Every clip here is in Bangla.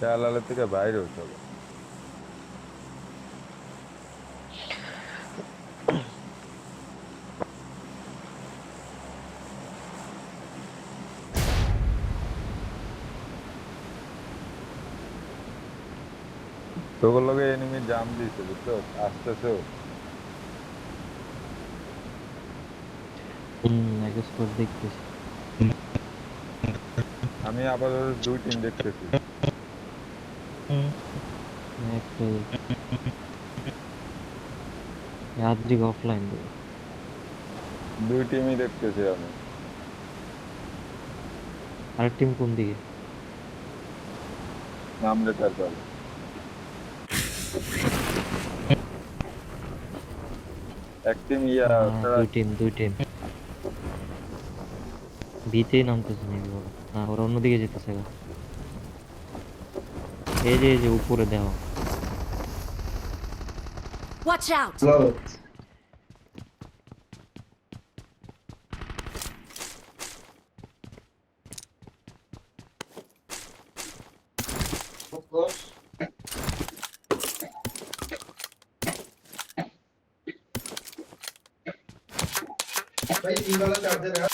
শালালের থেকে বাইরে হতে হবে। তোর লগে এনিমি জাম দিছে বুঝছো, আসতেছে ও। আগে স্কোর দেখতেছি। আমি আপাতত দুই টিম দেখতেছি। একটাই আদ্রিক অফলাইন দেবে। দুই টিমই দেখতেছি আমি। আর টিম কোন দিকে? নাম লেটার পাবে এক টিম দুই টিম বিতেই নামতেছে নাকি ওরা? না, ওরা অন্যদিকে যেতেছে গা। এই যে উপরে দেখো। Watch out! Hello. Of course. भाई ये वाला चार्जर है।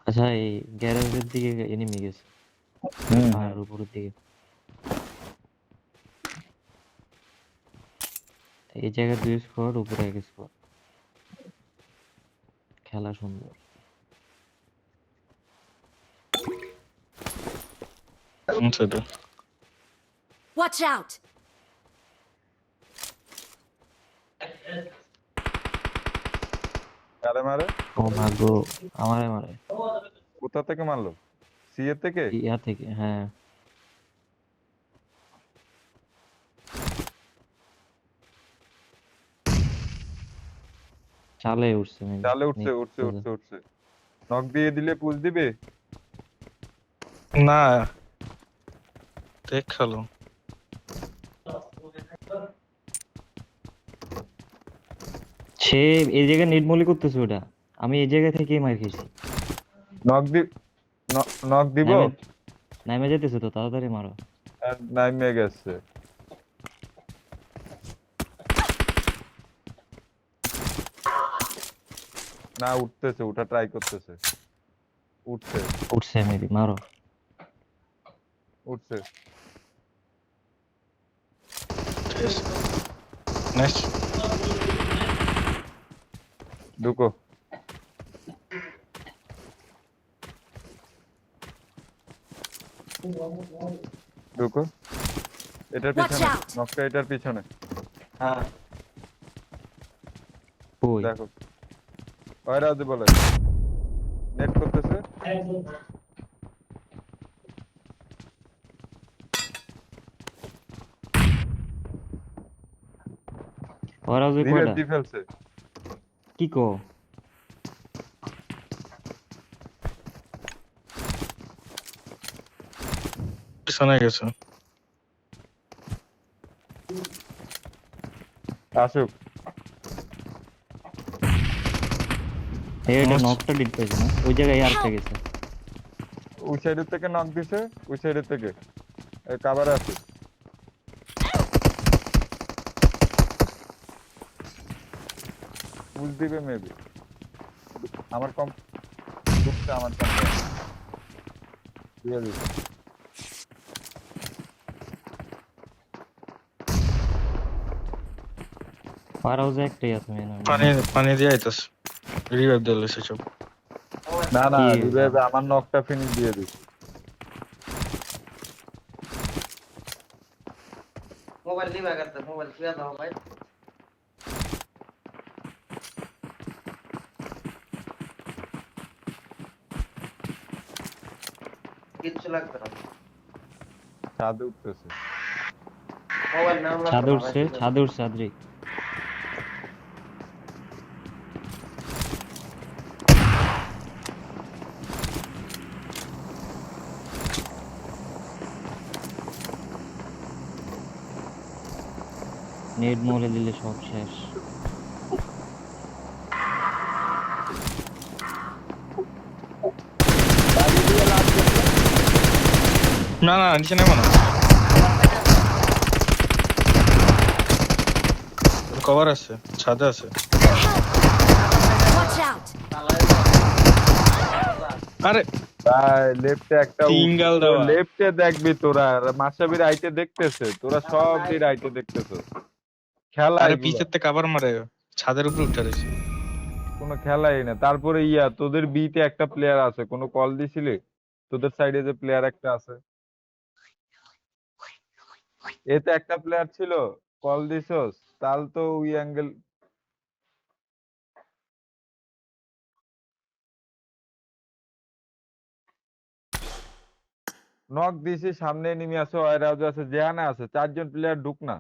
আচ্ছা, এই গ্যারেজের দিকে এনিমি গেছে। হুম। পাহাড়ের উপরের দিকে। এই জায়গায় 2 স্কোয়াড, উপরে 1 স্কোয়াড। খেলা সুন্দর। সেটা Watch out! কারে মারে? ও মাগো, আমারে মারে। কোথা থেকে মারলো? সিএ থেকে? ইয়া থেকে, হ্যাঁ। চালে উঠছে মেবি। চালে উঠছে উঠছে উঠছে উঠছে। নক দিয়ে দিলে পুশ দিবে। না দেখালো সে এই জায়গায় নির্মূলি করতেছে ওটা। আমি এই জায়গা থেকেই মার খেয়েছি। নক দি নক দিব। নামে নামে যেতেছে তো, তাড়াতাড়ি মারো। নাইমে গেছে। না উঠতেছে, উঠা ট্রাই করতেছে। উঠছে উঠছে মেবি, মারো। উঠছে। নাইস ঢুকো। ঢুকো। এটার Watch পিছনে out! নকটা, এটার পিছনে। হ্যাঁ ওই দেখো ওরা যে বলে নেট করতেছে। ওরা যে রিভেভ কয়টা দি ফেলছে। কি কো? পিছনে গেছে আসুক। এটা নকটা ডিট পেয়েছে না, ওই জায়গায় আরেকটা গেছে। ওই সাইডের থেকে নক দিছে, ওই সাইডের থেকে কাভার আছে। পুশ দিবে মেবি। আমার কম ঢুকছে, আমার কম দিয়ে দিছে। পার হাউসে একটাই আছে মেন। পানি পানি দিয়ে আইতাছে রিভাইভ দিলে সেসব না না, কি রিভাইভ আমার নকটা ফিনিশ দিয়ে দিছে। मोबाइल नहीं मैं करता मोबाइल किया था भाई किच्छ लगता है ছাদে উঠতেছে। मोबाइल नाम लगा ছাদে উঠছে, ছাদে উঠছে আদ্রিক। নেট মলে দিলে সব শেষ। না না নিচে নেমো না, কভার আছে, ছাদে আছে। Watch out! আরে ভাই লেফটে একটা সিঙ্গেল দেওয়া। লেফটে দেখবি তোরা, মাসাবির আইতে দেখতেছে, তোরা সব দিন আইতে দেখতেছে। খেলা আরে এগুলা, পিছের থেকে কাভার মারে, ছাদের উপরে উঠে রয়েছে। কোনো খেলাই না। তারপরে তোদের বিতে একটা প্লেয়ার আছে, কোনো কল দিছিলি? তোদের সাইডে যে প্লেয়ার একটা আছে, এতে একটা প্লেয়ার ছিল, কল দিছস? তাল তো ওই অ্যাঙ্গেল। নক দিছি, সামনে এনিমি আছে, ওয়ার হাউস আছে, যেখানে আছে 4 জন প্লেয়ার ঢুক না।